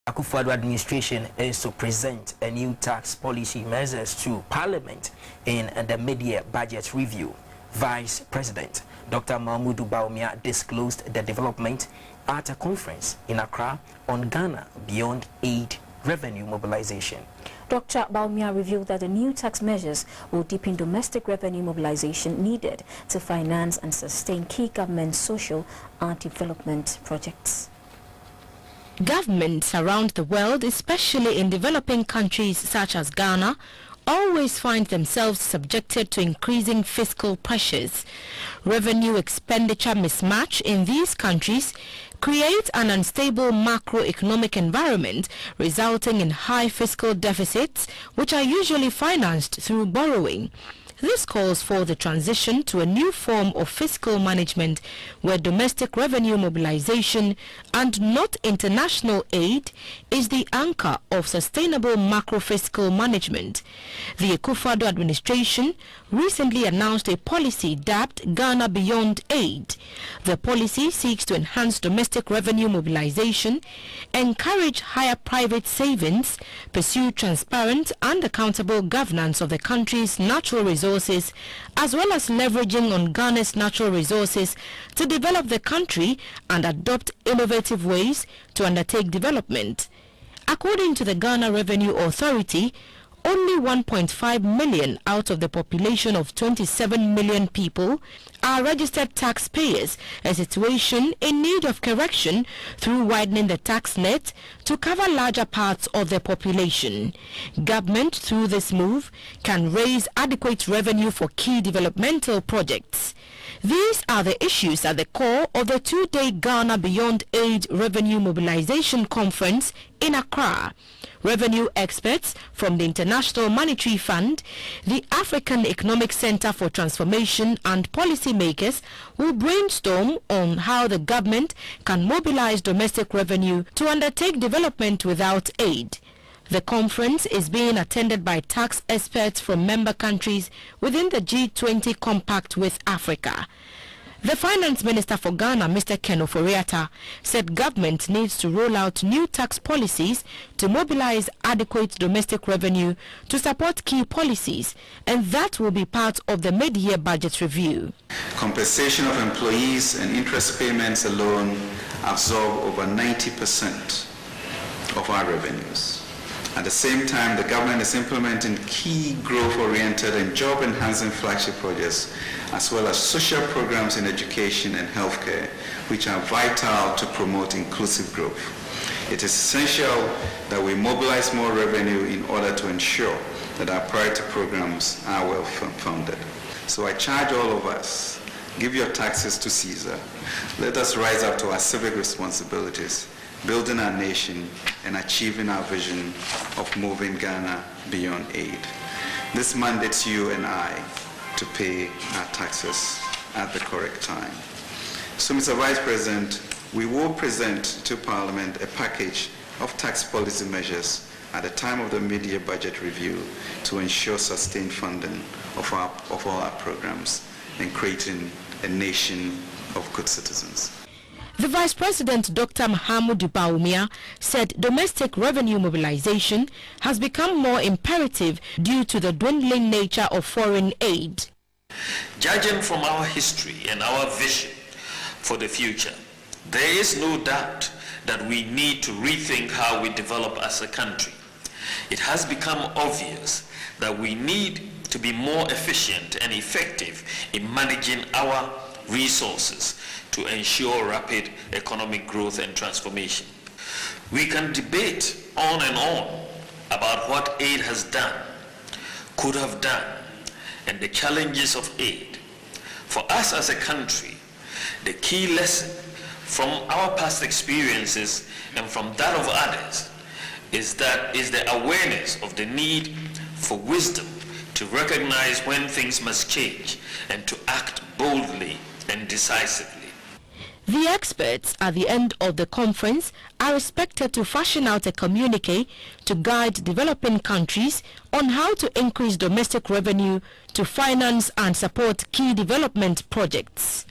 Akufo Addo administration is to present a new tax policy measures to Parliament in the mid-year budget review. Vice President Dr Mahamadu Bawumia disclosed the development at a conference in Accra on Ghana Beyond Aid Revenue Mobilization. Dr. Bawumia revealed that the new tax measures will deepen domestic revenue mobilization needed to finance and sustain key government social and development projects. Governments around the world, especially in developing countries such as Ghana, always find themselves subjected to increasing fiscal pressures. Revenue expenditure mismatch in these countries creates an unstable macroeconomic environment, resulting in high fiscal deficits, which are usually financed through borrowing. This calls for the transition to a new form of fiscal management where domestic revenue mobilization and not international aid is the anchor of sustainable macro-fiscal management. The Akufo Addo administration recently announced a policy dubbed Ghana Beyond Aid. The policy seeks to enhance domestic revenue mobilization, encourage higher private savings, pursue transparent and accountable governance of the country's natural resources, as well as leveraging on Ghana's natural resources to develop the country and adopt innovative ways to undertake development. According to the Ghana Revenue Authority, only 1.5 million out of the population of 27 million people are registered taxpayers, a situation in need of correction through widening the tax net to cover larger parts of the population. Government, through this move, can raise adequate revenue for key developmental projects. These are the issues at the core of the two-day Ghana Beyond Aid Revenue Mobilization Conference in Accra. Revenue experts from the International Monetary Fund, the African Economic Center for Transformation and policymakers will brainstorm on how the government can mobilize domestic revenue to undertake development without aid. The conference is being attended by tax experts from member countries within the G20 Compact with Africa. The Finance Minister for Ghana, Mr. Ken Oforiatta, said government needs to roll out new tax policies to mobilize adequate domestic revenue to support key policies, and that will be part of the mid-year budget review. Compensation of employees and interest payments alone absorb over 90% of our revenues. At the same time, the government is implementing key growth-oriented and job-enhancing flagship projects, as well as social programs in education and healthcare, which are vital to promote inclusive growth. It is essential that we mobilize more revenue in order to ensure that our priority programs are well funded. So I charge all of us, give your taxes to Caesar. Let us rise up to our civic responsibilities, building our nation and achieving our vision of moving Ghana beyond aid. This mandates you and I to pay our taxes at the correct time. So, Mr. Vice President, we will present to Parliament a package of tax policy measures at the time of the mid-year budget review to ensure sustained funding of all our programs and creating a nation of good citizens. The Vice President, Dr Mahamadu Bawumia, said domestic revenue mobilization has become more imperative due to the dwindling nature of foreign aid. Judging from our history and our vision for the future, there is no doubt that we need to rethink how we develop as a country. It has become obvious that we need to be more efficient and effective in managing our resources to ensure rapid economic growth and transformation. We can debate on and on about what aid has done, could have done, and the challenges of aid. For us as a country, the key lesson from our past experiences and from that of others is the awareness of the need for wisdom to recognize when things must change and to act boldly and decisively. The experts at the end of the conference are expected to fashion out a communique to guide developing countries on how to increase domestic revenue to finance and support key development projects.